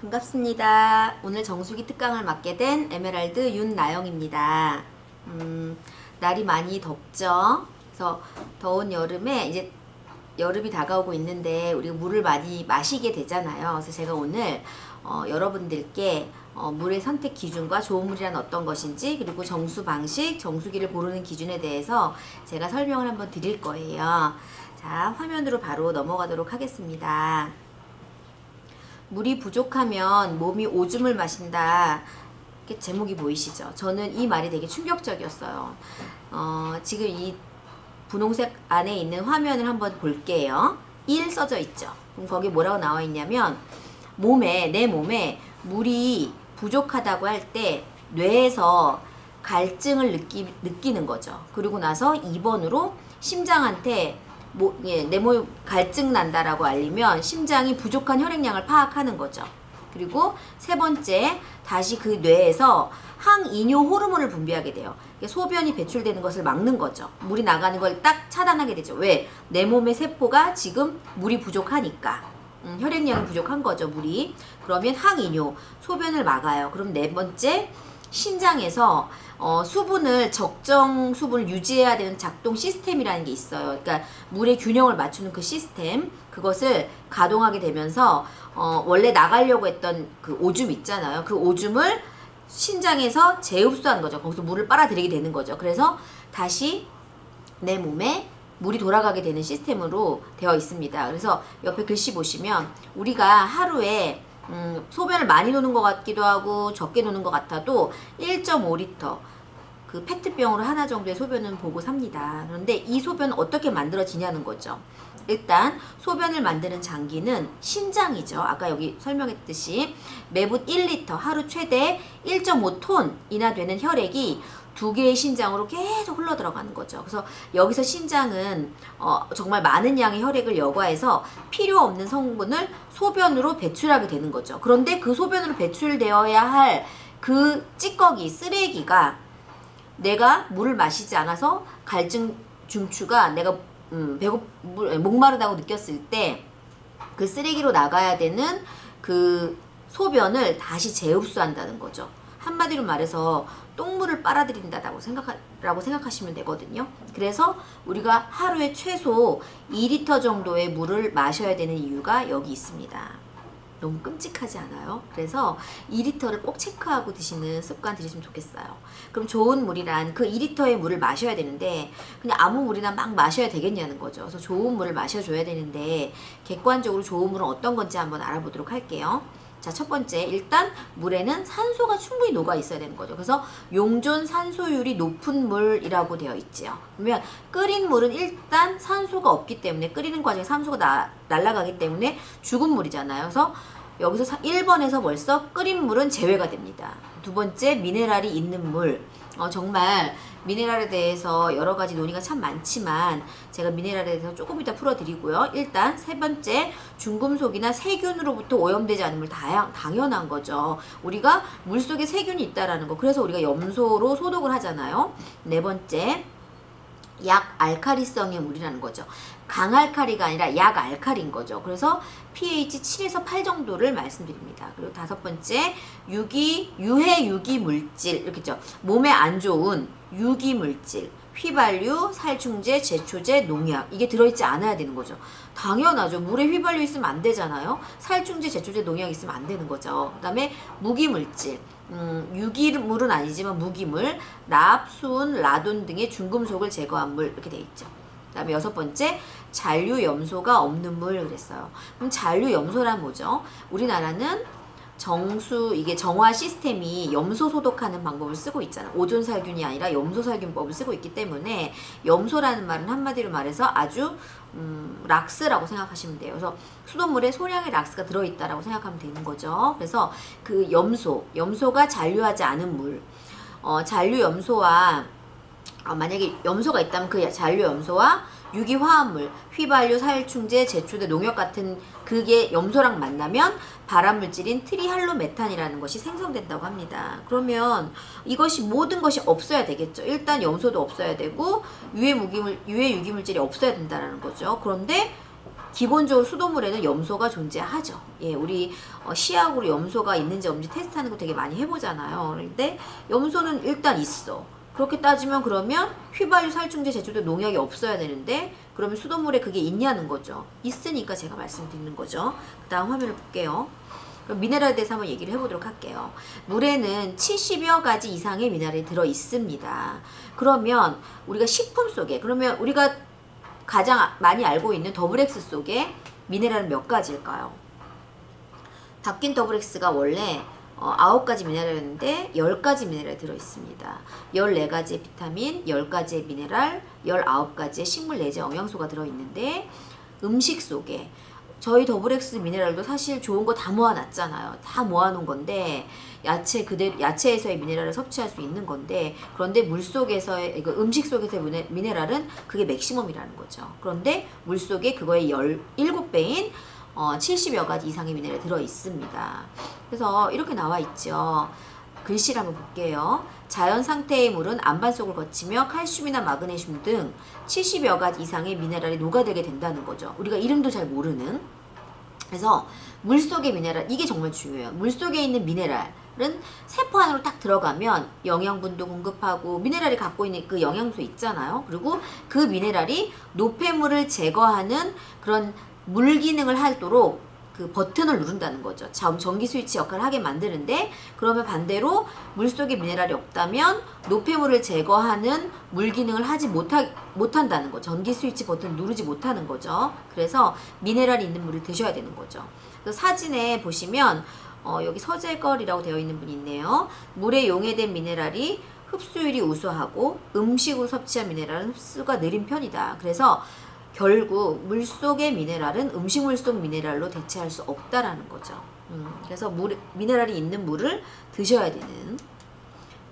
반갑습니다. 오늘 정수기 특강을 맡게 된 에메랄드 윤나영입니다. 날이 많이 덥죠? 그래서 더운 여름에 이제 여름이 다가오고 있는데 우리가 물을 많이 마시게 되잖아요. 그래서 제가 오늘 여러분들께 물의 선택 기준과 좋은 물이란 어떤 것인지, 그리고 정수 방식, 정수기를 고르는 기준에 대해서 제가 설명을 한번 드릴 거예요. 자, 화면으로 바로 넘어가도록 하겠습니다. 물이 부족하면 몸이 오줌을 마신다. 이렇게 제목이 보이시죠? 저는 이 말이 되게 충격적이었어요. 지금 이 분홍색 안에 있는 화면을 한번 볼게요. 1 써져 있죠. 그럼 거기 뭐라고 나와 있냐면 내 몸에 물이 부족하다고 할 때 뇌에서 갈증을 느끼는 거죠. 그리고 나서 2번으로 심장한테 내 몸에 갈증 난다라고 알리면 심장이 부족한 혈액량을 파악하는 거죠. 그리고 세 번째, 다시 그 뇌에서 항이뇨 호르몬을 분비하게 돼요. 소변이 배출되는 것을 막는 거죠. 물이 나가는 걸 딱 차단하게 되죠. 왜? 내 몸의 세포가 지금 물이 부족하니까. 혈액량이 부족한 거죠, 물이. 그러면 항이뇨, 소변을 막아요. 그럼 네 번째, 신장에서 적정 수분을 유지해야 되는 작동 시스템이라는 게 있어요. 그러니까 물의 균형을 맞추는 그 시스템, 그것을 가동하게 되면서 원래 나가려고 했던 그 오줌 있잖아요. 그 오줌을 신장에서 재흡수하는 거죠. 거기서 물을 빨아들이게 되는 거죠. 그래서 다시 내 몸에 물이 돌아가게 되는 시스템으로 되어 있습니다. 그래서 옆에 글씨 보시면 우리가 하루에 소변을 많이 노는 것 같기도 하고 적게 노는 것 같아도 1.5리터 그 페트병으로 하나 정도의 소변은 보고 삽니다. 그런데 이 소변은 어떻게 만들어지냐는 거죠. 일단 소변을 만드는 장기는 신장이죠. 아까 여기 설명했듯이 매분 1리터, 하루 최대 1.5톤이나 되는 혈액이 두 개의 신장으로 계속 흘러 들어가는 거죠. 그래서 여기서 신장은 정말 많은 양의 혈액을 여과해서 필요 없는 성분을 소변으로 배출하게 되는 거죠. 그런데 그 소변으로 배출되어야 할 그 찌꺼기, 쓰레기가 내가 물을 마시지 않아서 갈증 중추가 내가 목마르다고 느꼈을 때 그 쓰레기로 나가야 되는 그 소변을 다시 재흡수한다는 거죠. 한마디로 말해서 똥물을 빨아들인다고 생각하시면 되거든요. 그래서 우리가 하루에 최소 2리터 정도의 물을 마셔야 되는 이유가 여기 있습니다. 너무 끔찍하지 않아요? 그래서 2리터를 꼭 체크하고 드시는 습관 들이시면 좋겠어요. 그럼 좋은 물이란 그 2리터의 물을 마셔야 되는데 그냥 아무 물이나 막 마셔야 되겠냐는 거죠. 그래서 좋은 물을 마셔줘야 되는데 객관적으로 좋은 물은 어떤 건지 한번 알아보도록 할게요. 자, 첫 번째, 일단 물에는 산소가 충분히 녹아 있어야 되는 거죠. 그래서 용존 산소율이 높은 물이라고 되어 있지요. 그러면 끓인 물은 일단 산소가 없기 때문에, 끓이는 과정에 산소가 날아가기 때문에 죽은 물이잖아요. 그래서 여기서 1번에서 벌써 끓인 물은 제외가 됩니다. 두 번째, 미네랄이 있는 물. 정말 미네랄에 대해서 여러 가지 논의가 참 많지만 제가 미네랄에 대해서 조금 이따 풀어드리고요. 일단 세 번째, 중금속이나 세균으로부터 오염되지 않은 물. 당연한 거죠. 우리가 물속에 세균이 있다라는 거. 그래서 우리가 염소로 소독을 하잖아요. 네 번째, 약알칼리성의 물이라는 거죠. 강알칼리가 아니라 약알칼리인 거죠. 그래서 pH 7에서 8 정도를 말씀드립니다. 그리고 다섯 번째, 유해 유기 물질, 이렇게 있죠. 몸에 안 좋은 유기 물질, 휘발유, 살충제, 제초제, 농약, 이게 들어있지 않아야 되는 거죠. 당연하죠. 물에 휘발유 있으면 안 되잖아요. 살충제, 제초제, 농약 있으면 안 되는 거죠. 그 다음에 무기물질, 유기물은 아니지만 무기물, 납, 수은, 라돈 등의 중금속을 제거한 물, 이렇게 돼 있죠. 그 다음에 여섯 번째, 잔류염소가 없는 물 그랬어요. 그럼 잔류염소란 뭐죠? 우리나라는 이게 정화 시스템이 염소 소독하는 방법을 쓰고 있잖아. 오존살균이 아니라 염소살균법을 쓰고 있기 때문에 염소라는 말은 한마디로 말해서 아주 락스라고 생각하시면 돼요. 그래서 수돗물에 소량의 락스가 들어있다라고 생각하면 되는 거죠. 그래서 그 염소가 잔류하지 않은 물, 잔류염소와 만약에 염소가 있다면 그 잔류염소와 유기화합물, 휘발유, 살충제, 제초제, 농약 같은 그게 염소랑 만나면 발암물질인 트리할로메탄이라는 것이 생성된다고 합니다. 그러면 이것이 모든 것이 없어야 되겠죠. 일단 염소도 없어야 되고 유해 유기물질이 없어야 된다는 거죠. 그런데 기본적으로 수돗물에는 염소가 존재하죠. 예, 우리 시약으로 염소가 있는지 없는지 테스트하는 거 되게 많이 해보잖아요. 그런데 염소는 일단 있어. 그렇게 따지면 그러면 휘발유, 살충제, 제조제, 농약이 없어야 되는데 그러면 수돗물에 그게 있냐는 거죠. 있으니까 제가 말씀드리는 거죠. 그 다음 화면을 볼게요. 그럼 미네랄에 대해서 한번 얘기를 해보도록 할게요. 물에는 70여 가지 이상의 미네랄이 들어 있습니다. 그러면 우리가 식품 속에, 그러면 우리가 가장 많이 알고 있는 더블엑스 속에 미네랄은 몇 가지일까요? 바뀐 더블엑스가 원래 9가지 미네랄이었는데 10가지 미네랄이 들어있습니다. 14가지의 비타민, 10가지의 미네랄, 19가지의 식물 내재 영양소가 들어있는데 음식 속에 저희 더블엑스 미네랄도 사실 좋은 거 다 모아놨잖아요. 다 모아놓은 건데 야채에서의 미네랄을 섭취할 수 있는 건데 그런데 물속에서의 음식 속에서의 미네랄은 그게 맥시멈이라는 거죠. 그런데 물속에 그거의 17배인 70여 가지 이상의 미네랄이 들어있습니다. 그래서 이렇게 나와 있죠. 글씨를 한번 볼게요. 자연 상태의 물은 안반속을 거치며 칼슘이나 마그네슘 등 70여 가지 이상의 미네랄이 녹아들게 된다는 거죠. 우리가 이름도 잘 모르는. 그래서 물속의 미네랄, 이게 정말 중요해요. 물속에 있는 미네랄은 세포 안으로 딱 들어가면 영양분도 공급하고 미네랄이 갖고 있는 그 영양소 있잖아요. 그리고 그 미네랄이 노폐물을 제거하는 그런 물 기능을 하도록 그 버튼을 누른다는 거죠. 전기 스위치 역할을 하게 만드는데 그러면 반대로 물속에 미네랄이 없다면 노폐물을 제거하는 물 기능을 하지 못한다는 거죠. 전기 스위치 버튼을 누르지 못하는 거죠. 그래서 미네랄이 있는 물을 드셔야 되는 거죠. 그래서 사진에 보시면 여기 서재걸이라고 되어 있는 분이 있네요. 물에 용해된 미네랄이 흡수율이 우수하고 음식으로 섭취한 미네랄은 흡수가 느린 편이다. 그래서 결국 물속의 미네랄은 음식물 속 미네랄로 대체할 수 없다라는 거죠. 그래서 미네랄이 있는 물을 드셔야 되는.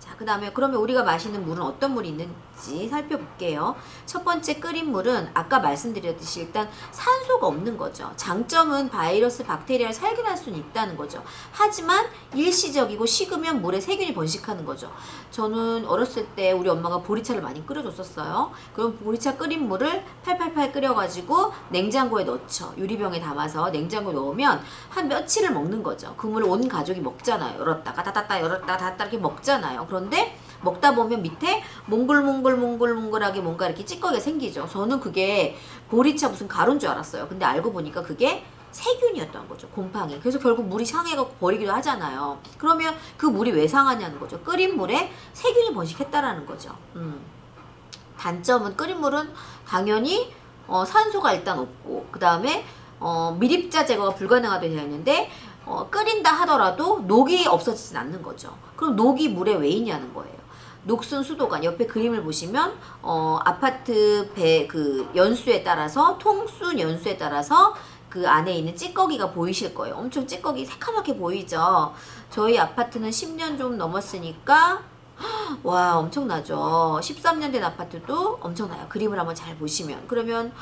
자, 그 다음에 그러면 우리가 마시는 물은 어떤 물이 있는지 살펴볼게요. 첫 번째 끓인 물은 아까 말씀드렸듯이 일단 산소가 없는 거죠. 장점은 바이러스, 박테리아를 살균할 수는 있다는 거죠. 하지만 일시적이고 식으면 물에 세균이 번식하는 거죠. 저는 어렸을 때 우리 엄마가 보리차를 많이 끓여줬었어요. 그럼 보리차 끓인 물을 팔팔팔 끓여가지고 냉장고에 넣죠. 유리병에 담아서 냉장고에 넣으면 한 며칠을 먹는 거죠. 그 물을 온 가족이 먹잖아요. 열었다가 닫았다 열었다가 닫았다 이렇게 먹잖아요. 그런데 먹다 보면 밑에 몽글몽글하게 뭔가 이렇게 찌꺼기가 생기죠. 저는 그게 보리차 무슨 가루인 줄 알았어요. 근데 알고 보니까 그게 세균이었던 거죠. 곰팡이. 그래서 결국 물이 상해갖고 버리기도 하잖아요. 그러면 그 물이 왜 상하냐는 거죠. 끓인 물에 세균이 번식했다라는 거죠. 단점은 끓인 물은 당연히 산소가 일단 없고 그 다음에 미립자 제거가 불가능하게 되어 있는데 끓인다 하더라도 녹이 없어지진 않는 거죠. 그럼 녹이 물에 왜 있냐는 거예요. 녹슨 수도관 옆에 그림을 보시면 아파트 그 연수에 따라서 통수 연수에 따라서 그 안에 있는 찌꺼기가 보이실 거예요. 엄청 찌꺼기 새카맣게 보이죠. 저희 아파트는 10년 좀 넘었으니까 와 엄청나죠. 13년 된 아파트도 엄청나요. 그림을 한번 잘 보시면. 그러면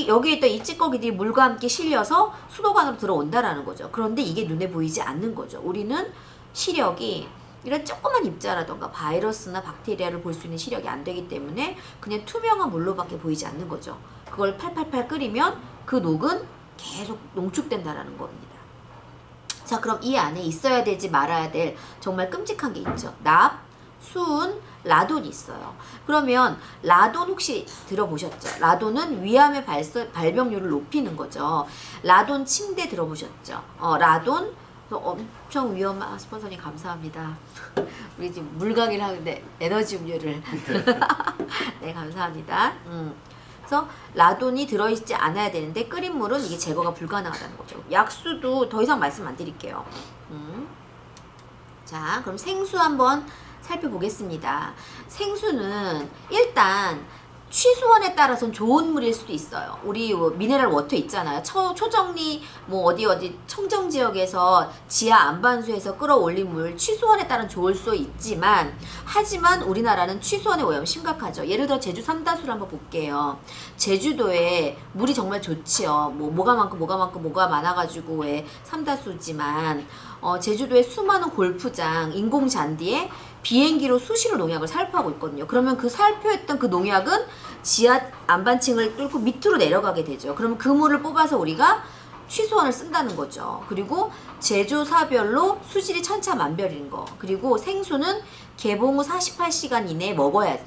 여기에 있던 이 찌꺼기들이 물과 함께 실려서 수도관으로 들어온다라는 거죠. 그런데 이게 눈에 보이지 않는 거죠. 우리는 시력이 이런 조그만 입자라던가 바이러스나 박테리아를 볼 수 있는 시력이 안 되기 때문에 그냥 투명한 물로밖에 보이지 않는 거죠. 그걸 팔팔팔 끓이면 그 녹은 계속 농축된다라는 겁니다. 자, 그럼 이 안에 있어야 되지 말아야 될 정말 끔찍한 게 있죠. 납, 수은, 라돈이 있어요. 그러면 라돈 혹시 들어보셨죠? 라돈은 위암의 발병률을 높이는 거죠. 라돈 침대 들어보셨죠? 라돈 엄청 위험한 스폰서님 감사합니다. 우리 지금 물강의를 하는데 에너지 음료를 네 감사합니다. 그래서 라돈이 들어있지 않아야 되는데 끓인 물은 이게 제거가 불가능하다는 거죠. 약수도 더 이상 말씀 안 드릴게요. 자, 그럼 생수 한번 살펴보겠습니다. 생수는 일단 취수원에 따라서는 좋은 물일 수도 있어요. 우리 미네랄 워터 있잖아요. 초정리 어디 청정 지역에서 지하 안반수에서 끌어올린 물 취수원에 따른 좋을 수 있지만 하지만 우리나라는 취수원의 오염 심각하죠. 예를 들어 제주 삼다수를 한번 볼게요. 제주도에 물이 정말 좋지요. 뭐가 많아가지고 왜 삼다수지만 제주도의 수많은 골프장 인공 잔디에 비행기로 수시로 농약을 살포하고 있거든요. 그러면 그 살포했던 그 농약은 지하 안반층을 뚫고 밑으로 내려가게 되죠. 그러면 그 물을 뽑아서 우리가 취수원을 쓴다는 거죠. 그리고 제조사별로 수질이 천차만별인 거. 그리고 생수는 개봉 후 48시간 이내에 먹어야 돼.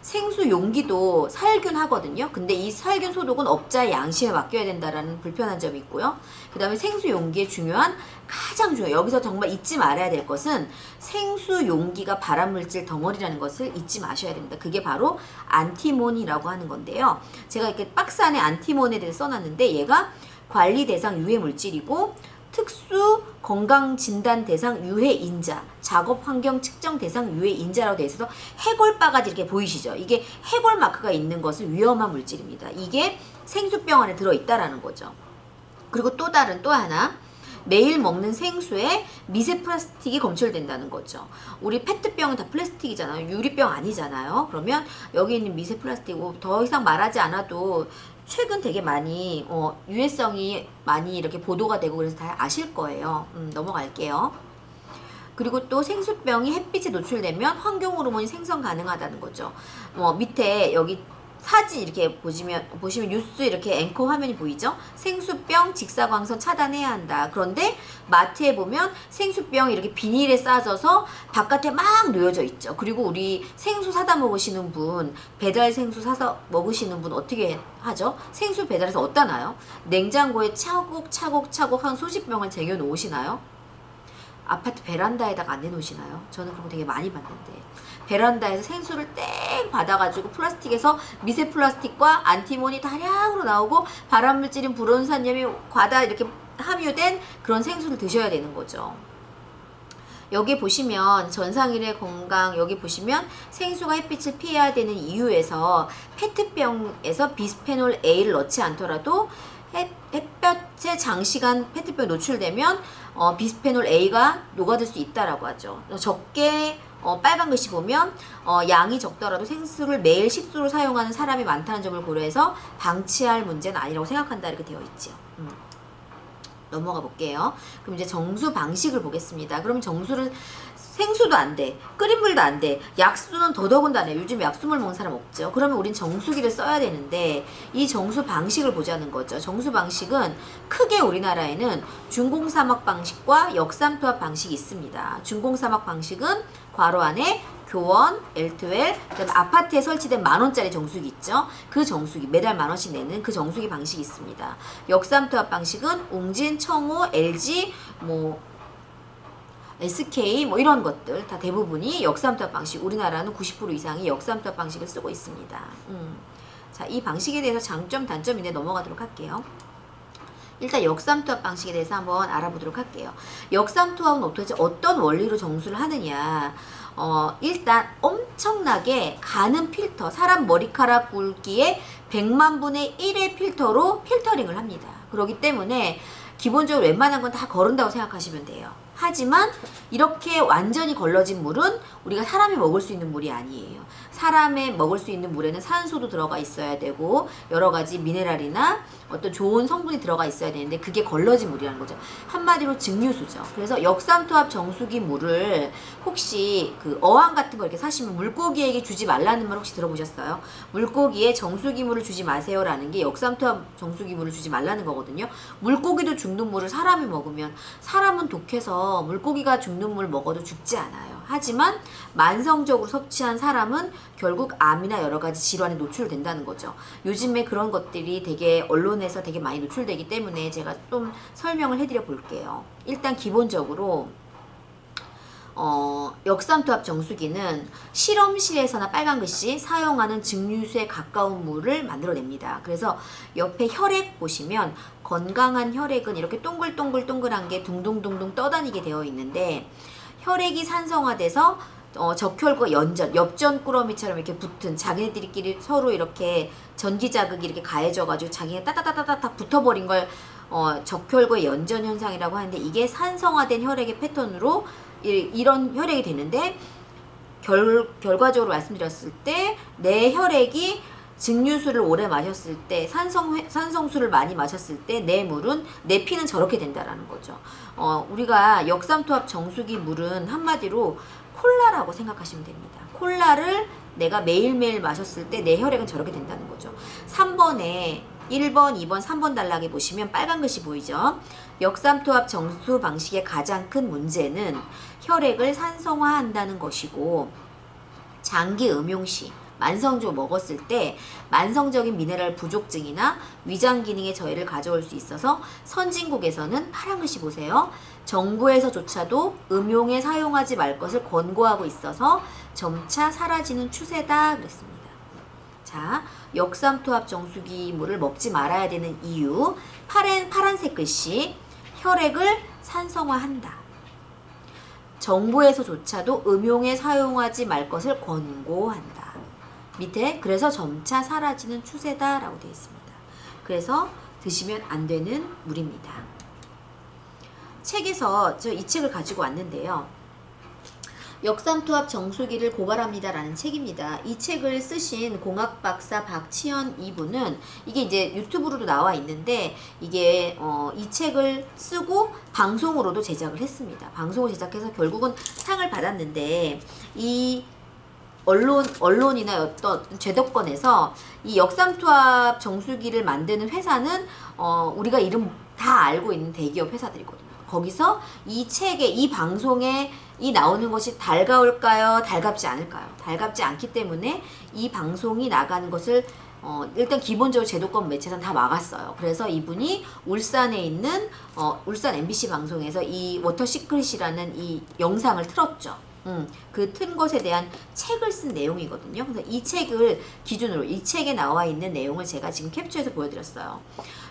생수 용기도 살균 하거든요. 근데 이 살균 소독은 업자의 양심에 맡겨야 된다라는 불편한 점이 있고요. 그 다음에 생수 용기의 중요한 가장 중요해요. 여기서 정말 잊지 말아야 될 것은 생수 용기가 발암물질 덩어리라는 것을 잊지 마셔야 됩니다. 그게 바로 안티몬이라고 하는 건데요. 제가 이렇게 박스 안에 안티몬에 대해서 써놨는데 얘가 관리 대상 유해 물질이고 특수 건강 진단 대상 유해 인자, 작업 환경 측정 대상 유해 인자라고 되어 있어서 해골 바가지 이렇게 보이시죠? 이게 해골 마크가 있는 것은 위험한 물질입니다. 이게 생수병 안에 들어있다라는 거죠. 그리고 또 하나 매일 먹는 생수에 미세 플라스틱이 검출된다는 거죠. 우리 페트병은 다 플라스틱이잖아요. 유리병 아니잖아요. 그러면 여기 있는 미세 플라스틱 더 이상 말하지 않아도 최근 되게 많이 유해성이 많이 이렇게 보도가 되고 그래서 다 아실 거예요. 넘어갈게요. 그리고 또 생수병이 햇빛에 노출되면 환경 호르몬이 생성 가능하다는 거죠. 밑에 여기 사진 이렇게 보시면 뉴스 이렇게 앵커 화면이 보이죠? 생수병 직사광선 차단해야 한다. 그런데 마트에 보면 생수병 이렇게 비닐에 싸져서 바깥에 막 놓여져 있죠. 그리고 우리 생수 사다 먹으시는 분, 배달 생수 사서 먹으시는 분 어떻게 하죠? 생수 배달해서 어디다 놔요? 냉장고에 차곡차곡 한 수십 병을 쟁여 놓으시나요? 아파트 베란다에다가 안 내놓으시나요? 저는 그런 거 되게 많이 봤는데 베란다에서 생수를 땡 받아가지고 플라스틱에서 미세 플라스틱과 안티몬이 다량으로 나오고 발암물질인 불온산염이 과다 이렇게 함유된 그런 생수를 드셔야 되는 거죠. 여기 보시면 전상일의 건강 여기 보시면 생수가 햇빛을 피해야 되는 이유에서 페트병에서 비스페놀 A를 넣지 않더라도 햇볕에 장시간 페트병에 노출되면 비스페놀 A가 녹아들 수 있다라고 하죠. 적게 빨간 글씨 보면 양이 적더라도 생수를 매일 식수로 사용하는 사람이 많다는 점을 고려해서 방치할 문제는 아니라고 생각한다 이렇게 되어 있죠. 넘어가 볼게요. 그럼 이제 정수 방식을 보겠습니다. 그럼 정수를 생수도 안 돼. 끓인 물도 안 돼. 약수는 더더군다나 안 해. 요즘 약수물 먹는 사람 없죠. 그러면 우린 정수기를 써야 되는데 이 정수 방식을 보자는 거죠. 정수 방식은 크게 우리나라에는 준공사막 방식과 역삼투압 방식이 있습니다. 준공사막 방식은 괄호 안에 교원, 엘트웰, 그다음에 아파트에 설치된 10,000원짜리 정수기 있죠. 그 정수기 매달 10,000원씩 내는 그 정수기 방식이 있습니다. 역삼투압 방식은 웅진, 청호, LG, SK 이런 것들 다 대부분이 역삼투압 방식. 우리나라는 90% 이상이 역삼투압 방식을 쓰고 있습니다. 자, 이 방식에 대해서 장점, 단점인데 넘어가도록 할게요. 일단 역삼투압 방식에 대해서 한번 알아보도록 할게요. 역삼투압은 도대체 어떤 원리로 정수를 하느냐. 일단 엄청나게 가는 필터, 사람 머리카락 굵기의 100만 분의 1의 필터로 필터링을 합니다. 그렇기 때문에 기본적으로 웬만한 건 다 거른다고 생각하시면 돼요. 하지만 이렇게 완전히 걸러진 물은 우리가 사람이 먹을 수 있는 물이 아니에요. 사람이 먹을 수 있는 물에는 산소도 들어가 있어야 되고 여러 가지 미네랄이나 어떤 좋은 성분이 들어가 있어야 되는데 그게 걸러진 물이라는 거죠. 한마디로 증류수죠. 그래서 역삼투압 정수기 물을 혹시 그 어항 같은 거 이렇게 사시면 물고기에게 주지 말라는 말 혹시 들어보셨어요? 물고기에 정수기 물을 주지 마세요라는 게 역삼투압 정수기 물을 주지 말라는 거거든요. 물고기도 죽는 물을 사람이 먹으면 사람은 독해서 물고기가 죽는 물 먹어도 죽지 않아요. 하지만 만성적으로 섭취한 사람은 결국 암이나 여러 가지 질환에 노출된다는 거죠. 요즘에 그런 것들이 되게 언론에서 되게 많이 노출되기 때문에 제가 좀 설명을 해드려 볼게요. 일단 기본적으로 역삼투압 정수기는 실험실에서나 빨간 글씨 사용하는 증류수에 가까운 물을 만들어냅니다. 그래서 옆에 혈액 보시면 건강한 혈액은 이렇게 동글동글동글한 게 둥둥둥둥 떠다니게 되어 있는데 혈액이 산성화돼서 적혈과 엽전 꾸러미처럼 이렇게 붙은 자기네들끼리 서로 이렇게 전기 자극이 이렇게 가해져가지고 자기네 따다다다닥 붙어버린 걸 적혈과 연전 현상이라고 하는데 이게 산성화된 혈액의 패턴으로 이런 혈액이 되는데 결과적으로 말씀드렸을 때 내 혈액이 증류수를 오래 마셨을 때, 산성수를 많이 마셨을 때 내 피는 저렇게 된다라는 거죠. 우리가 역삼투압 정수기 물은 한마디로 콜라라고 생각하시면 됩니다. 콜라를 내가 매일매일 마셨을 때 내 혈액은 저렇게 된다는 거죠. 3번에 1번, 2번, 3번 단락에 보시면 빨간 글씨 보이죠? 역삼투압 정수 방식의 가장 큰 문제는 혈액을 산성화한다는 것이고, 장기 음용 시 만성주 먹었을 때 만성적인 미네랄 부족증이나 위장 기능의 저해를 가져올 수 있어서 선진국에서는 파란 글씨 보세요. 정부에서조차도 음용에 사용하지 말 것을 권고하고 있어서 점차 사라지는 추세다 그랬습니다. 자, 역삼투압 정수기 물을 먹지 말아야 되는 이유, 파란색 글씨, 혈액을 산성화한다. 정부에서조차도 음용에 사용하지 말 것을 권고한다. 밑에 그래서 점차 사라지는 추세다라고 되어 있습니다. 그래서 드시면 안 되는 물입니다. 책에서 저 이 책을 가지고 왔는데요. 역삼투압 정수기를 고발합니다라는 책입니다. 이 책을 쓰신 공학 박사 박치현 이분은 이게 이제 유튜브로도 나와 있는데 이게 이 책을 쓰고 방송으로도 제작을 했습니다. 방송을 제작해서 결국은 상을 받았는데 이 언론이나 어떤 제도권에서 이 역삼투압 정수기를 만드는 회사는 우리가 이름 다 알고 있는 대기업 회사들이거든요. 거기서 이 책에, 이 방송에 이 나오는 것이 달가울까요? 달갑지 않을까요? 달갑지 않기 때문에 이 방송이 나가는 것을 일단 기본적으로 제도권 매체선 다 막았어요. 그래서 이분이 울산에 있는 울산 MBC 방송에서 이 워터 시크릿이라는 이 영상을 틀었죠. 그 튼 것에 대한 책을 쓴 내용이거든요. 그래서 이 책을 기준으로 이 책에 나와 있는 내용을 제가 지금 캡처해서 보여드렸어요.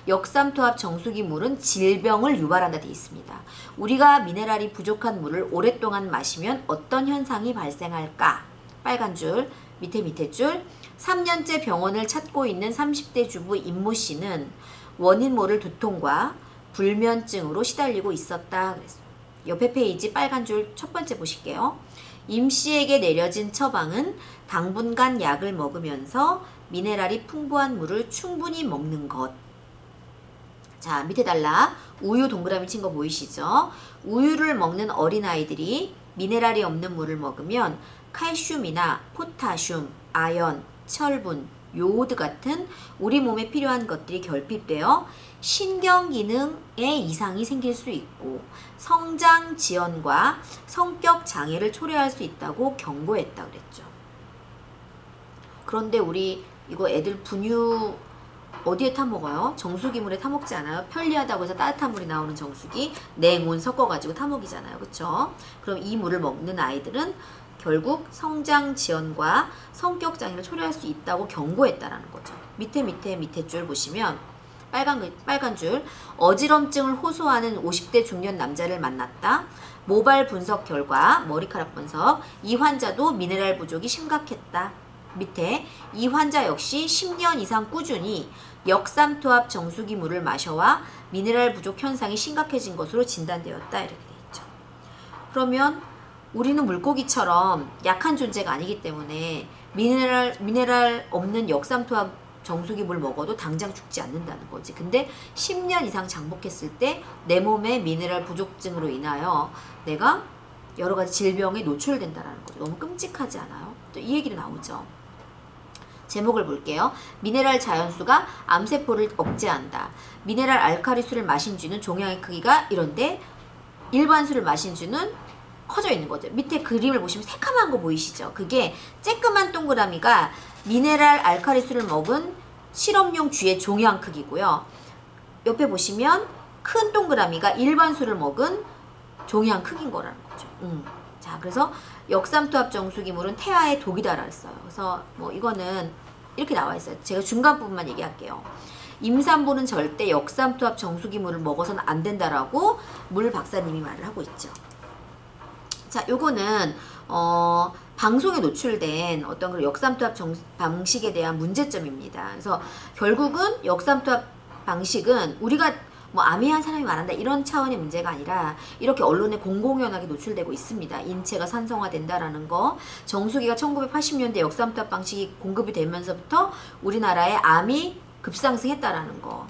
역삼투압 정수기 물은 질병을 유발한다 되어 있습니다. 우리가 미네랄이 부족한 물을 오랫동안 마시면 어떤 현상이 발생할까? 빨간 줄, 밑에 줄. 3년째 병원을 찾고 있는 30대 주부 임모 씨는 원인 모를 두통과 불면증으로 시달리고 있었다 그랬어요. 옆에 페이지 빨간 줄 첫 번째 보실게요. 임 씨에게 내려진 처방은 당분간 약을 먹으면서 미네랄이 풍부한 물을 충분히 먹는 것. 자, 밑에 달라 우유 동그라미 친 거 보이시죠? 우유를 먹는 어린아이들이 미네랄이 없는 물을 먹으면 칼슘이나 포타슘, 아연, 철분, 요오드 같은 우리 몸에 필요한 것들이 결핍되어 신경 기능에 이상이 생길 수 있고 성장 지연과 성격 장애를 초래할 수 있다고 경고했다 그랬죠. 그런데 우리 이거 애들 분유 어디에 타 먹어요? 정수기 물에 타 먹지 않아요? 편리하다고 해서 따뜻한 물이 나오는 정수기 냉온 섞어가지고 타 먹이잖아요. 그쵸? 그럼 이 물을 먹는 아이들은 결국 성장 지연과 성격 장애를 초래할 수 있다고 경고했다라는 거죠. 밑에 줄 보시면 빨간 줄 어지럼증을 호소하는 50대 중년 남자를 만났다. 모발 분석 결과 머리카락 분석 이 환자도 미네랄 부족이 심각했다. 밑에 이 환자 역시 10년 이상 꾸준히 역삼투압 정수기 물을 마셔와 미네랄 부족 현상이 심각해진 것으로 진단되었다. 이렇게 돼 있죠. 그러면 우리는 물고기처럼 약한 존재가 아니기 때문에 미네랄 없는 역삼투압 정수기 물 먹어도 당장 죽지 않는다는 거지. 근데 10년 이상 장복했을 때 내 몸의 미네랄 부족증으로 인하여 내가 여러 가지 질병에 노출된다는 거죠. 너무 끔찍하지 않아요? 또 이 얘기도 나오죠. 제목을 볼게요. 미네랄 자연수가 암세포를 억제한다. 미네랄 알카리수를 마신 쥐는 종양의 크기가 이런데 일반 수를 마신 쥐는 커져 있는 거죠. 밑에 그림을 보시면 새까만 거 보이시죠? 그게 쬐끄만 동그라미가 미네랄 알카리수를 먹은 실험용 쥐의 종양 크기고요. 옆에 보시면 큰 동그라미가 일반 수를 먹은 종양 크기인 거라는 거죠. 자, 그래서 역삼투압 정수기물은 태아의 독이다라 했어요. 그래서 뭐 이거는 이렇게 나와 있어요. 제가 중간 부분만 얘기할게요. 임산부는 절대 역삼투압 정수기물을 먹어서는 안 된다라고 물 박사님이 말을 하고 있죠. 자, 요거는 방송에 노출된 어떤 그런 역삼투압 방식에 대한 문제점입니다. 그래서 결국은 역삼투압 방식은 우리가 뭐 아미한 사람이 말한다 이런 차원의 문제가 아니라 이렇게 언론에 공공연하게 노출되고 있습니다. 인체가 산성화된다라는 거. 정수기가 1980년대 역삼투압 방식이 공급이 되면서부터 우리나라의 암이 급상승했다라는 거.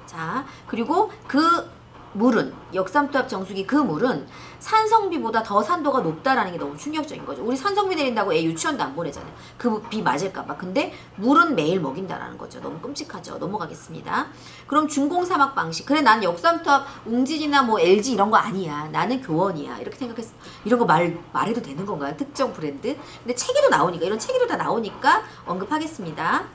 자, 그리고 그 물은 역삼투압 정수기 그 물은 산성비보다 더 산도가 높다라는 게 너무 충격적인 거죠. 우리 산성비 내린다고 애 유치원도 안 보내잖아요. 그 비 맞을까봐. 근데 물은 매일 먹인다라는 거죠. 너무 끔찍하죠. 넘어가겠습니다. 그럼 준공사막 방식. 그래 난 역삼투압 웅진이나 뭐 LG 이런 거 아니야. 나는 교원이야. 이렇게 생각했어. 이런 거 말해도 되는 건가요? 특정 브랜드? 근데 책에도 나오니까 이런 책에도 다 나오니까 언급하겠습니다.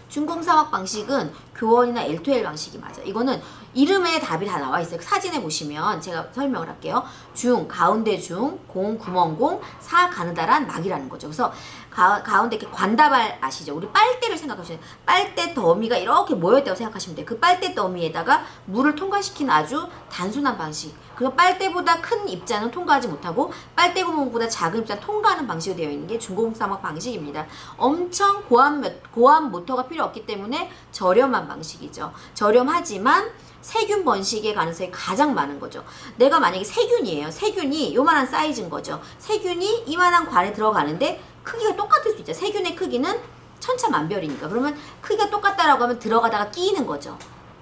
준공사막 방식은 교원이나 L2L 방식이 맞아. 이거는 이름에 답이 다 나와 있어요. 사진에 보시면 제가 설명을 할게요. 중, 가운데 중, 공, 구멍 공, 사 가느다란 막이라는 거죠. 그래서 가운데 이렇게 관다발 아시죠? 우리 빨대를 생각하시면 빨대 더미가 이렇게 모여있다고 생각하시면 돼요. 그 빨대 더미에다가 물을 통과시키는 아주 단순한 방식. 그리고 빨대보다 큰 입자는 통과하지 못하고 빨대 구멍보다 작은 입자는 통과하는 방식으로 되어 있는 게 준공사막 방식입니다. 엄청 고압 모터가 필요 없기 때문에 저렴한 방식이죠. 저렴하지만 세균 번식의 가능성이 가장 많은 거죠. 내가 만약에 세균이에요. 세균이 요만한 사이즈인 거죠. 세균이 이만한 관에 들어가는데 크기가 똑같을 수 있죠. 세균의 크기는 천차만별이니까. 그러면 크기가 똑같다라고 하면 들어가다가 끼이는 거죠.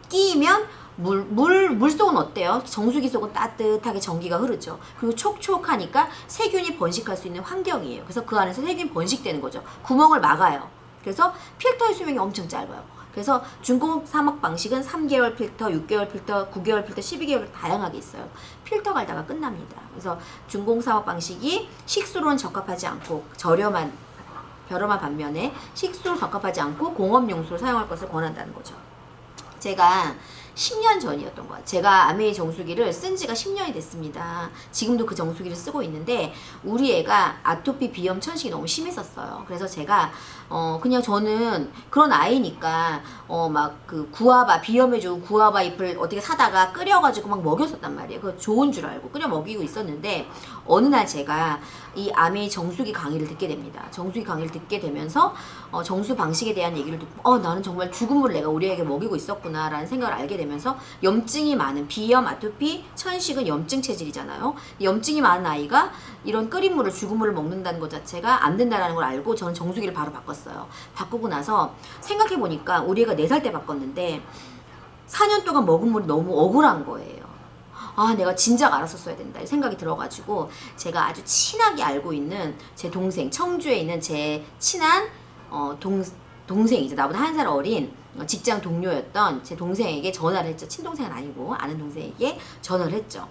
끼이면 물속은 어때요? 정수기 속은 따뜻하게 전기가 흐르죠. 그리고 촉촉하니까 세균이 번식할 수 있는 환경이에요. 그래서 그 안에서 세균이 번식되는 거죠. 구멍을 막아요. 그래서 필터의 수명이 엄청 짧아요. 그래서 준공사막 방식은 3개월 필터, 6개월 필터, 9개월 필터, 12개월 다양하게 있어요. 필터 갈다가 끝납니다. 그래서 준공사막 방식이 식수로는 적합하지 않고 저렴한 반면에 식수로 적합하지 않고 공업용수로 사용할 것을 권한다는 거죠. 제가 10년 전이었던 거야. 제가 아메이 정수기를 쓴 지가 10년이 됐습니다. 지금도 그 정수기를 쓰고 있는데 우리 애가 아토피 비염 천식이 너무 심했었어요. 그래서 제가 그냥 저는 그런 아이니까 막 그 구아바 비염해주고 구아바 잎을 어떻게 사다가 끓여가지고 막 먹였었단 말이에요. 그거 좋은 줄 알고 끓여 먹이고 있었는데 어느 날 제가 이 아메이 정수기 강의를 듣게 됩니다. 정수기 강의를 듣게 되면서 정수 방식에 대한 얘기를 듣고 나는 정말 죽은 물을 내가 우리 애에게 먹이고 있었구나 라는 생각을 알게 되면서 염증이 많은 비염, 아토피, 천식은 염증 체질이잖아요. 염증이 많은 아이가 이런 끓인 물을 죽은 물을 먹는다는 것 자체가 안 된다는 걸 알고 저는 정수기를 바로 바꿨어요. 바꾸고 나서 생각해보니까 우리 애가 4살 때 바꿨는데 4년 동안 먹은 물이 너무 억울한 거예요. 내가 진작 알았었어야 된다 이 생각이 들어가지고 제가 아주 친하게 알고 있는 제 동생, 청주에 있는 제 친한 동생이죠. 나보다 1살 어린 직장 동료였던 제 동생에게 전화를 했죠. 친동생은 아니고 아는 동생에게 전화를 했죠.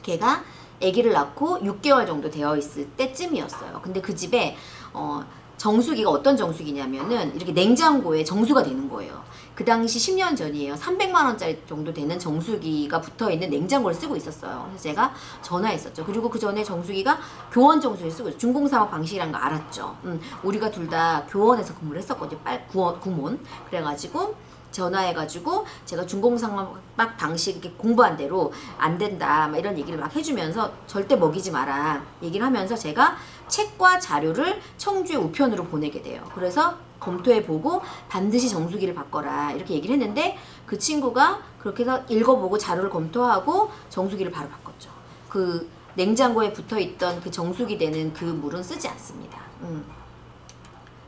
걔가 아기를 낳고 6개월 정도 되어 있을 때쯤이었어요. 근데 그 집에 정수기가 어떤 정수기냐면은 이렇게 냉장고에 정수가 되는 거예요. 그 당시 10년 전이에요. 300만 원짜리 정도 되는 정수기가 붙어있는 냉장고를 쓰고 있었어요. 그래서 제가 전화했었죠. 그리고 그 전에 정수기가 교원 정수기를 쓰고 있어요. 준공사막 방식이라는 거 알았죠. 우리가 둘 다 교원에서 근무를 했었거든요. 구몬. 그래가지고 전화해가지고 제가 준공사막 방식 이렇게 공부한 대로 안 된다 막 이런 얘기를 막 해주면서 절대 먹이지 마라 얘기를 하면서 제가 책과 자료를 청주의 우편으로 보내게 돼요. 그래서 검토해보고 반드시 정수기를 바꿔라 이렇게 얘기를 했는데 그 친구가 그렇게 해서 읽어보고 자료를 검토하고 정수기를 바로 바꿨죠. 그 냉장고에 붙어있던 그 정수기 되는 그 물은 쓰지 않습니다.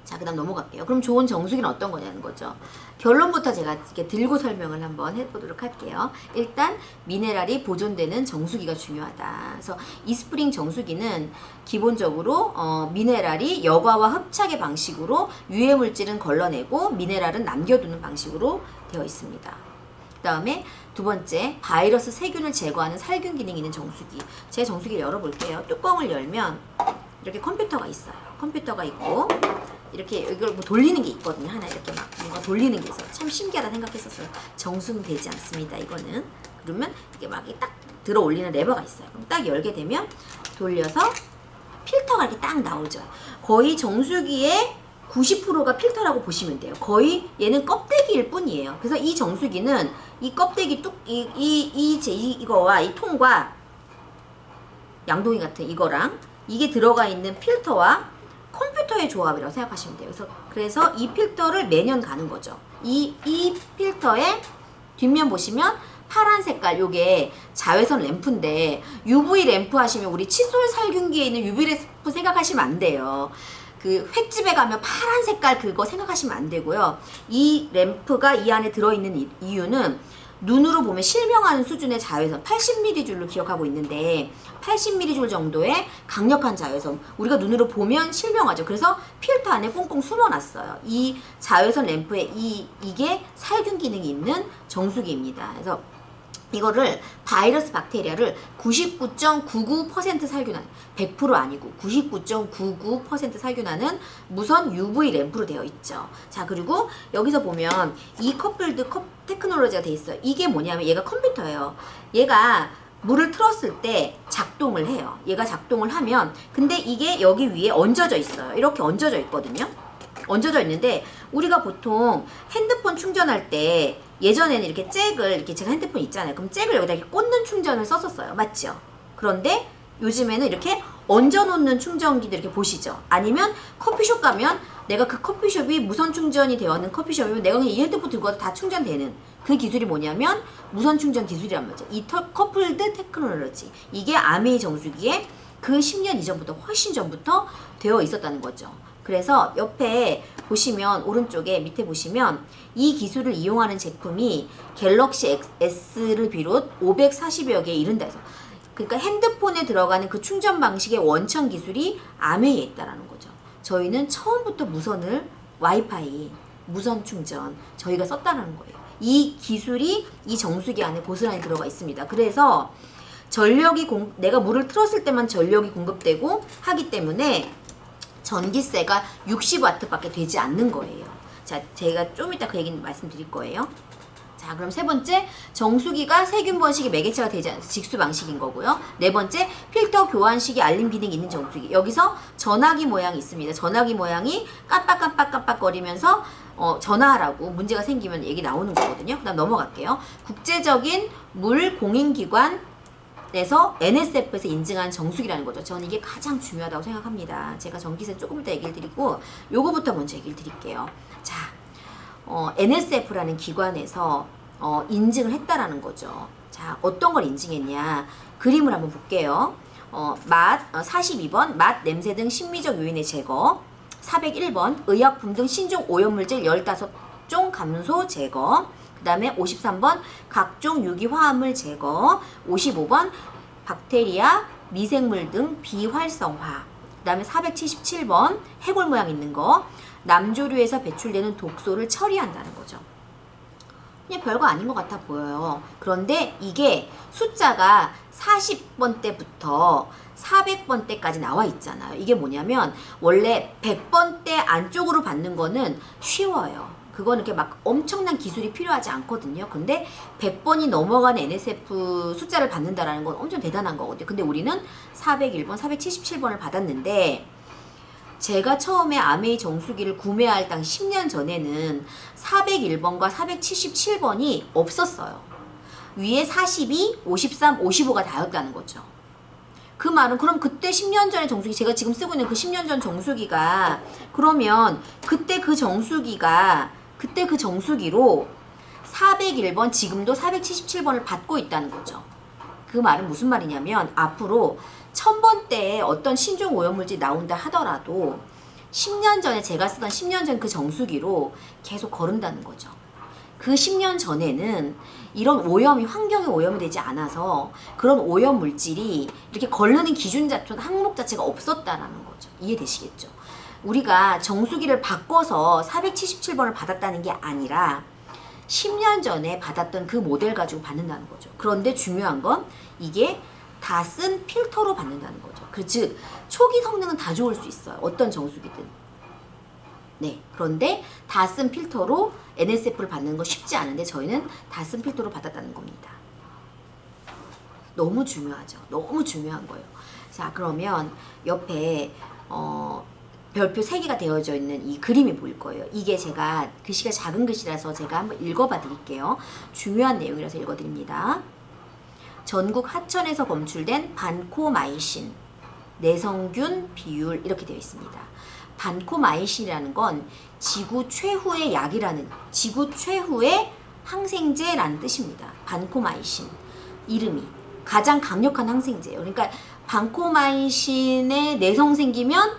자, 그 다음 넘어갈게요. 그럼 좋은 정수기는 어떤 거냐는 거죠. 결론부터 제가 이렇게 들고 설명을 한번 해보도록 할게요. 일단 미네랄이 보존되는 정수기가 중요하다. 그래서 이스프링 정수기는 기본적으로 미네랄이 여과와 흡착의 방식으로 유해물질은 걸러내고 미네랄은 남겨두는 방식으로 되어 있습니다. 그 다음에 두 번째, 바이러스 세균을 제거하는 살균 기능이 있는 정수기. 제 정수기를 열어볼게요. 뚜껑을 열면 이렇게 컴퓨터가 있어요. 컴퓨터가 있고 이렇게 이걸 뭐 돌리는 게 있거든요. 하나 이렇게 막 뭔가 돌리는 게 있어요. 참 신기하다 생각했었어요. 정수는 되지 않습니다. 이거는. 그러면 이게 막 딱 들어 올리는 레버가 있어요. 그럼 딱 열게 되면 돌려서 필터가 이렇게 딱 나오죠. 거의 정수기의 90%가 필터라고 보시면 돼요. 거의 얘는 껍데기일 뿐이에요. 그래서 이 정수기는 이 껍데기 이거와 이 통과 양동이 같은 이거랑 이게 들어가 있는 필터와 컴퓨터의 조합이라고 생각하시면 돼요. 그래서 이 필터를 매년 가는 거죠. 이 필터에 뒷면 보시면 파란 색깔 요게 자외선 램프인데 UV 램프 하시면 우리 칫솔 살균기에 있는 UV 램프 생각하시면 안 돼요. 그 횟집에 가면 파란 색깔 그거 생각하시면 안 되고요. 이 램프가 이 안에 들어있는 이유는 눈으로 보면 실명하는 수준의 자외선 80mJ로 기억하고 있는데 80mJ 정도의 강력한 자외선 우리가 눈으로 보면 실명하죠. 그래서 필터 안에 꽁꽁 숨어놨어요. 이 자외선 램프에 이게 살균 기능이 있는 정수기입니다. 그래서 이거를 바이러스 박테리아를 99.99% 살균하는 100% 아니고 99.99% 살균하는 무선 UV 램프로 되어 있죠. 자, 그리고 여기서 보면 이 커플드 테크놀로지가 되어 있어요. 이게 뭐냐면 얘가 컴퓨터예요. 얘가 물을 틀었을 때 작동을 해요. 얘가 작동을 하면 근데 이게 여기 위에 얹어져 있어요. 이렇게 얹어져 있거든요. 얹어져 있는데 우리가 보통 핸드폰 충전할 때 예전에는 이렇게 잭을 이렇게 제가 핸드폰 있잖아요. 그럼 잭을 여기다 이렇게 꽂는 충전을 썼었어요. 맞죠? 그런데 요즘에는 이렇게 얹어 놓는 충전기들 이렇게 보시죠. 아니면 커피숍 가면 내가 그 커피숍이 무선 충전이 되어 있는 커피숍이면 내가 그냥 이 핸드폰 들고 가도 다 충전되는 그 기술이 뭐냐면 무선 충전 기술이란 말이죠. 이 커플드 테크놀로지. 이게 아메이 정수기에 그 10년 이전부터 훨씬 전부터 되어 있었다는 거죠. 그래서 옆에 보시면 오른쪽에 밑에 보시면 이 기술을 이용하는 제품이 갤럭시 S를 비롯 540여 개에 이른다 해서 그러니까 핸드폰에 들어가는 그 충전 방식의 원천 기술이 아메이에 있다라는 거죠. 저희는 처음부터 무선을 와이파이, 무선 충전 저희가 썼다는 거예요. 이 기술이 이 정수기 안에 고스란히 들어가 있습니다. 그래서 전력이 내가 물을 틀었을 때만 전력이 공급되고 하기 때문에 전기세가 60W밖에 되지 않는 거예요. 자, 제가 좀 이따 그 얘기 말씀드릴 거예요. 자, 그럼 세 번째, 정수기가 세균 번식이 매개체가 되지 않는 직수 방식인 거고요. 네 번째, 필터 교환식이 알림 기능이 있는 정수기. 여기서 전화기 모양이 있습니다. 전화기 모양이 깜빡깜빡깜빡거리면서 전화하라고 문제가 생기면 얘기 나오는 거거든요. 그 다음 넘어갈게요. 국제적인 물 공인기관 에서 NSF에서 인증한 정수기라는 거죠. 저는 이게 가장 중요하다고 생각합니다. 제가 전기세 조금 이따 얘기를 드리고 요거부터 먼저 얘기를 드릴게요. 자, NSF라는 기관에서 인증을 했다라는 거죠. 자, 어떤 걸 인증했냐? 그림을 한번 볼게요. 42번 맛, 냄새 등 심미적 요인의 제거 401번 의약품 등 신종 오염물질 15종 감소 제거 그 다음에 53번 각종 유기화합물 제거 55번 박테리아, 미생물 등 비활성화 그 다음에 477번 해골 모양 있는 거 남조류에서 배출되는 독소를 처리한다는 거죠. 그냥 별거 아닌 것 같아 보여요. 그런데 이게 숫자가 40번대부터 400번대까지 나와 있잖아요. 이게 뭐냐면 원래 100번대 안쪽으로 받는 거는 쉬워요. 그거는 이렇게 막 엄청난 기술이 필요하지 않거든요. 근데 100번이 넘어가는 NSF 숫자를 받는다라는 건 엄청 대단한 거거든요. 근데 우리는 401번, 477번을 받았는데 제가 처음에 아메이 정수기를 구매할 당 10년 전에는 401번과 477번이 없었어요. 위에 42, 53, 55가 다였다는 거죠. 그 말은 그럼 그때 10년 전의 정수기 제가 지금 쓰고 있는 그 10년 전 정수기가 그러면 그때 그 정수기로 401번 지금도 477번을 받고 있다는 거죠. 그 말은 무슨 말이냐면 앞으로 1000번대에 어떤 신종 오염물질이 나온다 하더라도 10년 전에 제가 쓰던 10년 전 그 정수기로 계속 거른다는 거죠. 그 10년 전에는 이런 오염이 환경에 오염이 되지 않아서 그런 오염 물질이 이렇게 거르는 기준 자체 항목 자체가 없었다라는 거죠. 이해되시겠죠? 우리가 정수기를 바꿔서 477번을 받았다는 게 아니라 10년 전에 받았던 그 모델 가지고 받는다는 거죠. 그런데 중요한 건 이게 다 쓴 필터로 받는다는 거죠. 즉 초기 성능은 다 좋을 수 있어요. 어떤 정수기든. 네, 그런데 다 쓴 필터로 NSF를 받는 거 쉽지 않은데 저희는 다 쓴 필터로 받았다는 겁니다. 너무 중요하죠. 너무 중요한 거예요. 자, 그러면 옆에 별표 3개가 되어져 있는 이 그림이 보일 거예요. 이게 제가 글씨가 작은 글씨라서 제가 한번 읽어봐 드릴게요. 중요한 내용이라서 읽어드립니다. 전국 하천에서 검출된 반코마이신, 내성균 비율 이렇게 되어 있습니다. 반코마이신이라는 건 지구 최후의 약이라는, 지구 최후의 항생제라는 뜻입니다. 반코마이신 이름이 가장 강력한 항생제예요. 그러니까 반코마이신에 내성 생기면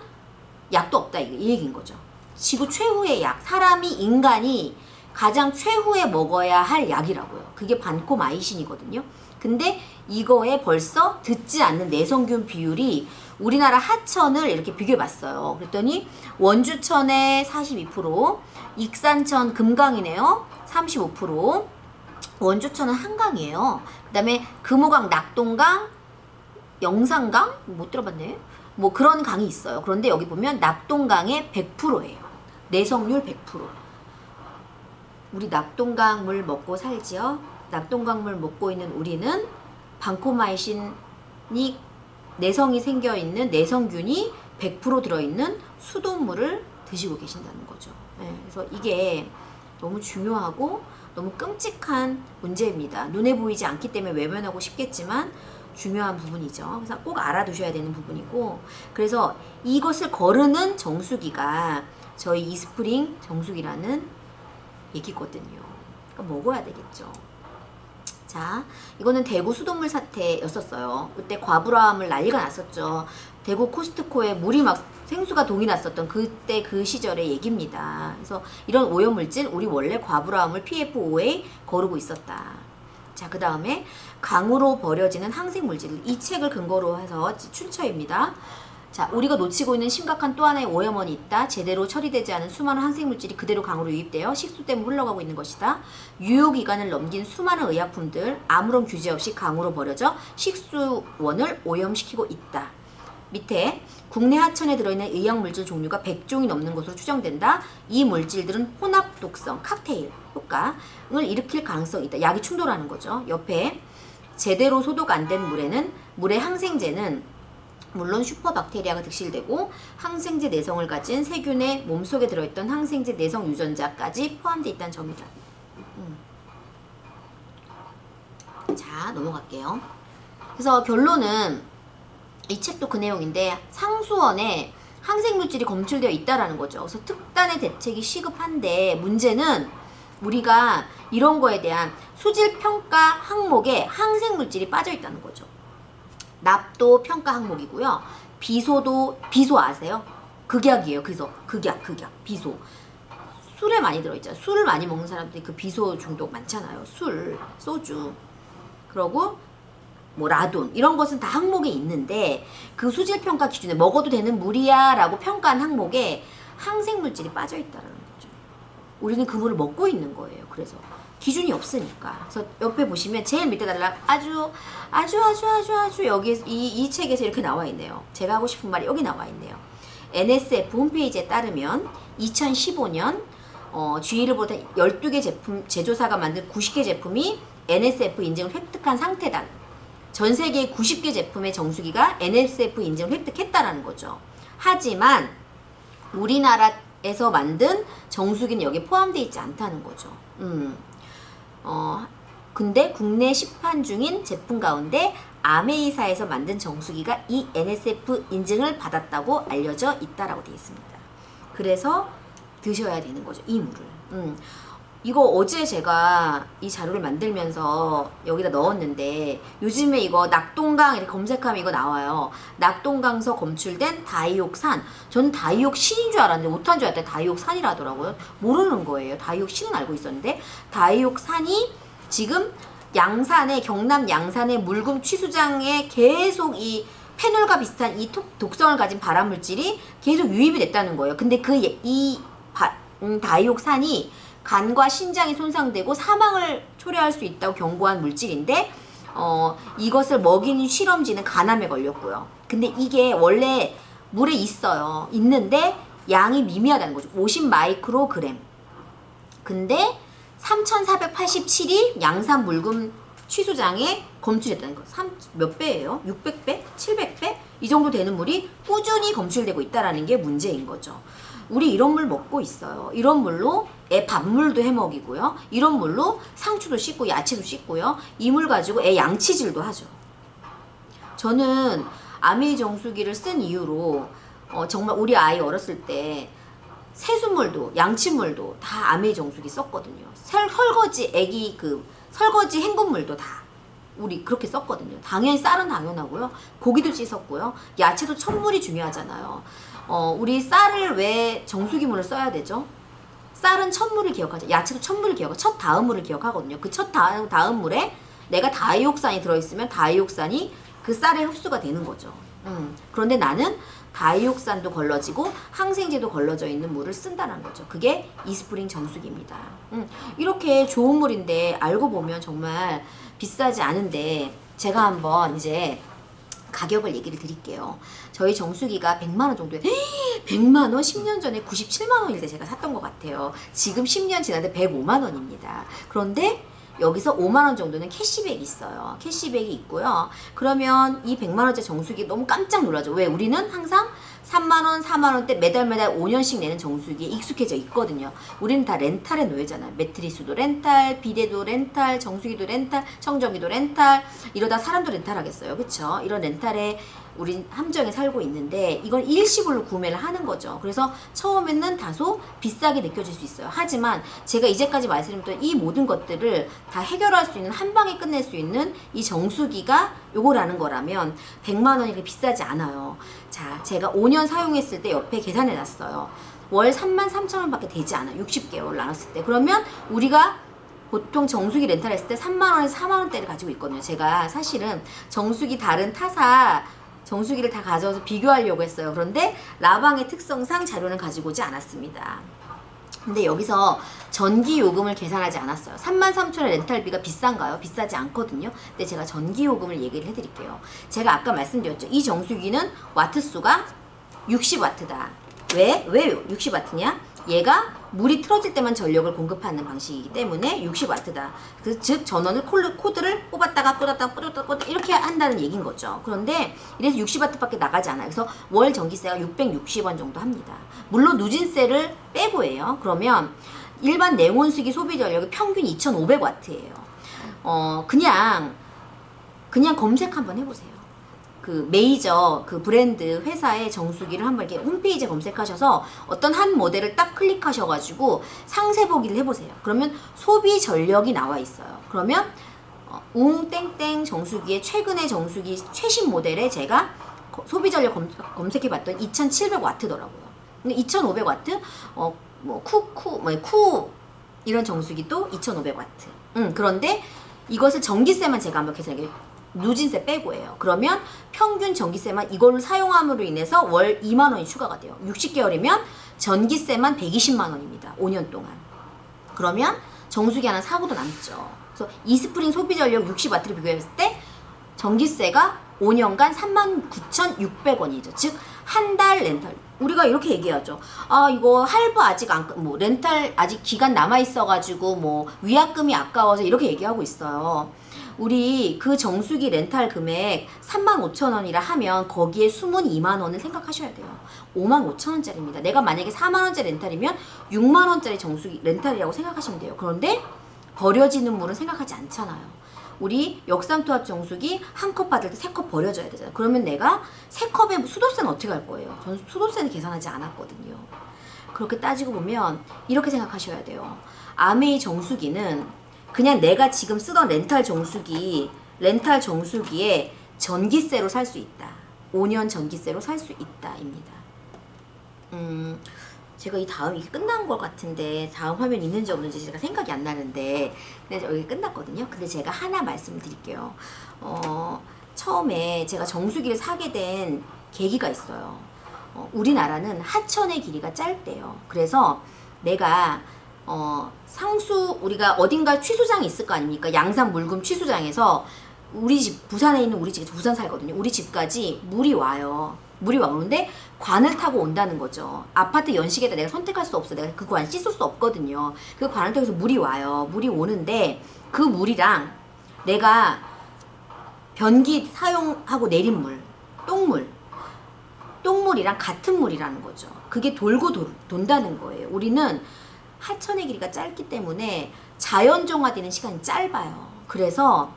약도 없다 이 얘기인 거죠. 지구 최후의 약, 인간이 가장 최후에 먹어야 할 약이라고요. 그게 반코마이신이거든요. 근데 이거에 벌써 듣지 않는 내성균 비율이 우리나라 하천을 이렇게 비교해봤어요. 그랬더니 원주천에 42%, 익산천 금강이네요. 35%, 원주천은 한강이에요. 그 다음에 금호강, 낙동강, 영산강? 못 들어봤네. 뭐 그런 강이 있어요. 그런데 여기 보면 낙동강의 100%예요. 내성률 100%. 우리 낙동강 물 먹고 살지요. 낙동강 물 먹고 있는 우리는 반코마이신이 내성이 생겨있는 내성균이 100% 들어있는 수돗물을 드시고 계신다는 거죠. 네, 그래서 이게 너무 중요하고 너무 끔찍한 문제입니다. 눈에 보이지 않기 때문에 외면하고 싶겠지만 중요한 부분이죠. 그래서 꼭 알아두셔야 되는 부분이고, 그래서 이것을 거르는 정수기가 저희 이스프링 정수기라는 얘기거든요. 그러니까 먹어야 되겠죠. 자, 이거는 대구 수돗물 사태였었어요. 그때 과부라함을 난리가 났었죠. 대구 코스트코에 물이 막 생수가 동이 났었던 그때 그 시절의 얘기입니다. 그래서 이런 오염물질, 우리 원래 과부라함을 PFOA 거르고 있었다. 자, 그 다음에 강으로 버려지는 항생물질, 이 책을 근거로 해서 출처입니다. 자, 우리가 놓치고 있는 심각한 또 하나의 오염원이 있다. 제대로 처리되지 않은 수많은 항생물질이 그대로 강으로 유입되어 식수 때문에 흘러가고 있는 것이다. 유효기간을 넘긴 수많은 의약품들 아무런 규제 없이 강으로 버려져 식수원을 오염시키고 있다. 밑에 국내 하천에 들어있는 의약물질 종류가 100종이 넘는 것으로 추정된다. 이 물질들은 혼합 독성, 칵테일 효과를 일으킬 가능성이 있다. 약이 충돌하는 거죠. 옆에 제대로 소독 안 된 물의 항생제는 물론 슈퍼박테리아가 득실되고 항생제 내성을 가진 세균의 몸속에 들어있던 항생제 내성 유전자까지 포함되어 있다는 점이다. 자, 넘어갈게요. 그래서 결론은 이 책도 그 내용인데 상수원에 항생물질이 검출되어 있다라는 거죠. 그래서 특단의 대책이 시급한데 문제는 우리가 이런 거에 대한 수질평가 항목에 항생물질이 빠져 있다는 거죠. 납도 평가 항목이고요. 비소 아세요? 극약이에요. 그래서 극약, 비소. 술에 많이 들어있잖아요. 술을 많이 먹는 사람들이 그 비소 중독 많잖아요. 술, 소주. 그러고 뭐 라돈 이런 것은 다 항목에 있는데 그 수질평가 기준에 먹어도 되는 물이야 라고 평가한 항목에 항생물질이 빠져있다는 거죠. 우리는 그 물을 먹고 있는 거예요. 그래서 기준이 없으니까. 그래서 옆에 보시면 제일 밑에 달라 아주 여기 이 책에서 이렇게 나와 있네요. 제가 하고 싶은 말이 여기 나와 있네요. NSF 홈페이지에 따르면 2015년 주의를 보던 12개 제품 제조사가 만든 90개 제품이 NSF 인증을 획득한 상태다. 전 세계 90개 제품의 정수기가 NSF 인증을 획득했다라는 거죠. 하지만 우리나라에서 만든 정수기는 여기에 포함되어 있지 않다는 거죠. 근데 국내 시판 중인 제품 가운데 아메이사에서 만든 정수기가 이 NSF 인증을 받았다고 알려져 있다라고 되어 있습니다. 그래서 드셔야 되는 거죠, 이 물을. 이거 어제 제가 이 자료를 만들면서 여기다 넣었는데 요즘에 이거 낙동강 이렇게 검색하면 이거 나와요. 낙동강서 검출된 다이옥산. 저는 다이옥신인 줄 알았는데 못한 줄 알았더니 다이옥산이라더라고요. 모르는 거예요. 다이옥신은 알고 있었는데 다이옥산이 지금 경남 양산의 물금 취수장에 계속 이 페놀과 비슷한 이 독성을 가진 발암물질이 계속 유입이 됐다는 거예요. 근데 다이옥산이 간과 신장이 손상되고 사망을 초래할 수 있다고 경고한 물질인데 이것을 먹이는 실험쥐는 간암에 걸렸고요. 근데 이게 원래 물에 있는데 양이 미미하다는 거죠. 50 마이크로그램. 근데 3,487이 양산 물금 취수장에 검출됐다는 거. 몇 배예요? 600배? 700배? 이 정도 되는 물이 꾸준히 검출되고 있다는 게 문제인 거죠. 우리 이런 물 먹고 있어요. 이런 물로 애 밥물도 해 먹이고요. 이런 물로 상추도 씻고 야채도 씻고요. 이 물 가지고 애 양치질도 하죠. 저는 아메이 정수기를 쓴 이유로 정말 우리 아이 어렸을 때 세수물도 양치물도 다 아메이 정수기 썼거든요. 설거지 애기 그 설거지 헹군물도 다 우리 그렇게 썼거든요. 당연히 쌀은 당연하고요. 고기도 씻었고요. 야채도 첫물이 중요하잖아요. 우리 쌀을 왜 정수기물을 써야 되죠? 쌀은 첫물을 기억하죠. 야채도 첫물을 기억하고 첫 다음 물을 기억하거든요. 그 첫 다음 물에 내가 다이옥산이 들어있으면 다이옥산이 그 쌀에 흡수가 되는 거죠. 그런데 나는 다이옥산도 걸러지고 항생제도 걸러져 있는 물을 쓴다는 거죠. 그게 이스프링 정수기입니다. 이렇게 좋은 물인데 알고 보면 정말 비싸지 않은데 제가 한번 이제 가격을 얘기를 드릴게요. 저희 정수기가 100만원 정도에 100만원? 10년 전에 97만원일 때 제가 샀던 것 같아요. 지금 10년 지났는데 105만원입니다. 그런데 여기서 5만원 정도는 캐시백이 있어요. 캐시백이 있고요. 그러면 이 100만원짜리 정수기 너무 깜짝 놀라죠. 왜? 우리는 항상 3만원, 4만원대 매달 5년씩 내는 정수기에 익숙해져 있거든요. 우리는 다 렌탈의 노예잖아요. 매트리스도 렌탈, 비데도 렌탈, 정수기도 렌탈, 청정기도 렌탈, 이러다 사람도 렌탈하겠어요. 그쵸? 이런 렌탈에 우린 함정에 살고 있는데 이걸 일시불로 구매를 하는 거죠. 그래서 처음에는 다소 비싸게 느껴질 수 있어요. 하지만 제가 이제까지 말씀드렸던 이 모든 것들을 다 해결할 수 있는, 한 방에 끝낼 수 있는 이 정수기가 요거라는 거라면 100만 원이 그렇게 비싸지 않아요. 자, 제가 5년 사용했을 때 옆에 계산해 놨어요. 월 33,000원 밖에 되지 않아요. 60개월 나눴을 때. 그러면 우리가 보통 정수기 렌탈 했을 때 3만원에서 4만원대를 가지고 있거든요. 제가 사실은 정수기 다른 타사 정수기를 다 가져와서 비교하려고 했어요. 그런데 라방의 특성상 자료는 가지고 오지 않았습니다. 근데 여기서 전기 요금을 계산하지 않았어요. 33,000원 렌탈비가 비싼가요? 비싸지 않거든요. 근데 제가 전기 요금을 얘기를 해드릴게요. 제가 아까 말씀드렸죠. 이 정수기는 와트수가 60와트다. 왜 60와트냐? 얘가 물이 틀어질 때만 전력을 공급하는 방식이기 때문에 60와트다. 즉 전원을 코드를 뽑았다가 꽂았다가 이렇게 한다는 얘기인 거죠. 그런데 이래서 60와트밖에 나가지 않아요. 그래서 월 전기세가 660원 정도 합니다. 물론 누진세를 빼고 해요. 그러면 일반 냉온수기 소비 전력이 평균 2,500와트예요. 그냥 검색 한번 해보세요. 그 메이저 그 브랜드 회사의 정수기를 한번 이렇게 홈페이지에 검색하셔서 어떤 한 모델을 딱 클릭하셔가지고 상세 보기를 해보세요. 그러면 소비 전력이 나와 있어요. 그러면 웅땡땡 정수기의 최근의 정수기 최신 모델에 제가 소비 전력 검색해봤더니 2,700와트더라고요. 2,500와트 쿠 이런 정수기도 2,500와트. 그런데 이것을 전기세만 제가 한번 계산해. 누진세 빼고 해요. 그러면 평균 전기세만 이걸 사용함으로 인해서 월 2만 원이 추가가 돼요. 60개월이면 전기세만 120만 원입니다. 5년 동안. 그러면 정수기 하나 사고도 남죠. 그래서 이스프링 소비 전력 60와트를 비교했을 때 전기세가 5년간 39,600원이죠. 즉 한 달 렌탈. 우리가 이렇게 얘기하죠. 아, 이거 할부 아직 렌탈 아직 기간 남아 있어가지고 위약금이 아까워서 이렇게 얘기하고 있어요. 우리 그 정수기 렌탈 금액 35,000원이라 하면 거기에 숨은 2만원을 생각하셔야 돼요. 55,000원짜리입니다. 내가 만약에 4만원짜리 렌탈이면 6만원짜리 정수기 렌탈이라고 생각하시면 돼요. 그런데 버려지는 물은 생각하지 않잖아요. 우리 역삼투압 정수기 한 컵 받을 때 3컵 버려져야 되잖아요. 그러면 내가 3컵에 수도세는 어떻게 할 거예요? 저는 수도세는 계산하지 않았거든요. 그렇게 따지고 보면 이렇게 생각하셔야 돼요. 아메이 정수기는 그냥 내가 지금 쓰던 렌탈 정수기에 전기세로 살 수 있다. 5년 전기세로 살 수 있다입니다. 제가 이 다음 이게 끝난 것 같은데 다음 화면 있는지 없는지 제가 생각이 안 나는데 근데 여기 끝났거든요. 근데 제가 하나 말씀드릴게요. 처음에 제가 정수기를 사게 된 계기가 있어요. 우리나라는 하천의 길이가 짧대요. 그래서 내가 우리가 어딘가 취수장이 있을 거 아닙니까? 양산 물금 취수장에서 우리 집, 부산에 있는 우리 집에서 부산 살거든요. 우리 집까지 물이 와요. 물이 오는데 관을 타고 온다는 거죠. 아파트 연식에다 내가 선택할 수 없어. 내가 그 관 씻을 수 없거든요. 그 관을 타고서 물이 와요. 물이 오는데 그 물이랑 내가 변기 사용하고 내린 물, 똥물이랑 같은 물이라는 거죠. 그게 돌고 돈다는 거예요. 우리는 하천의 길이가 짧기 때문에 자연정화되는 시간이 짧아요. 그래서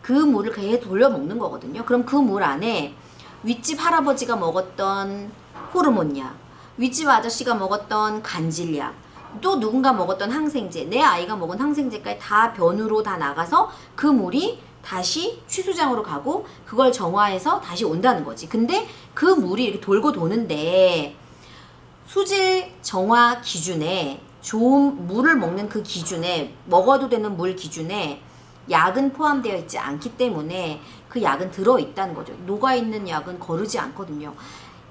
그 물을 계속 돌려 먹는 거거든요. 그럼 그 물 안에 윗집 할아버지가 먹었던 호르몬약, 윗집 아저씨가 먹었던 간질약, 또 누군가 먹었던 항생제, 내 아이가 먹은 항생제까지 다 변으로 다 나가서 그 물이 다시 취수장으로 가고 그걸 정화해서 다시 온다는 거지. 근데 그 물이 이렇게 돌고 도는데 수질 정화 기준에 좋은 물을 먹는 그 기준에 먹어도 되는 물 기준에 약은 포함되어 있지 않기 때문에 그 약은 들어있다는 거죠. 녹아있는 약은 거르지 않거든요.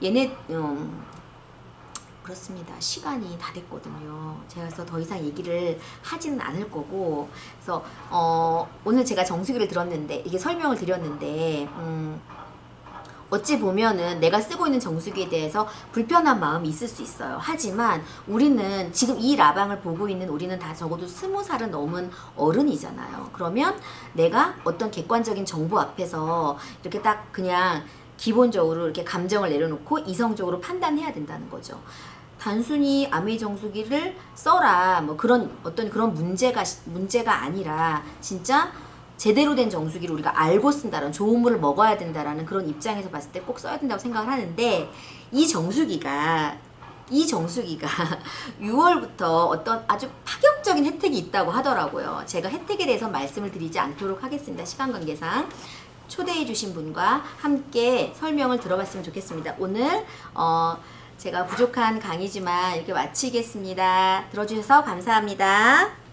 얘네 그렇습니다. 시간이 다 됐거든요. 제가 그래서 더 이상 얘기를 하지는 않을 거고, 그래서 오늘 제가 정수기를 들었는데 이게 설명을 드렸는데 어찌 보면은 내가 쓰고 있는 정수기에 대해서 불편한 마음이 있을 수 있어요. 하지만 우리는 지금 이 라방을 보고 있는 우리는 다 적어도 20살은 넘은 어른이잖아요. 그러면 내가 어떤 객관적인 정보 앞에서 이렇게 딱 그냥 기본적으로 이렇게 감정을 내려놓고 이성적으로 판단해야 된다는 거죠. 단순히 아메이 정수기를 써라 뭐 그런 어떤 그런 문제가 아니라 진짜 제대로 된 정수기를 우리가 알고 쓴다는, 좋은 물을 먹어야 된다라는 그런 입장에서 봤을 때 꼭 써야 된다고 생각을 하는데, 이 정수기가 6월부터 어떤 아주 파격적인 혜택이 있다고 하더라고요. 제가 혜택에 대해서 말씀을 드리지 않도록 하겠습니다. 시간 관계상. 초대해 주신 분과 함께 설명을 들어봤으면 좋겠습니다. 오늘 제가 부족한 강의지만 이렇게 마치겠습니다. 들어주셔서 감사합니다.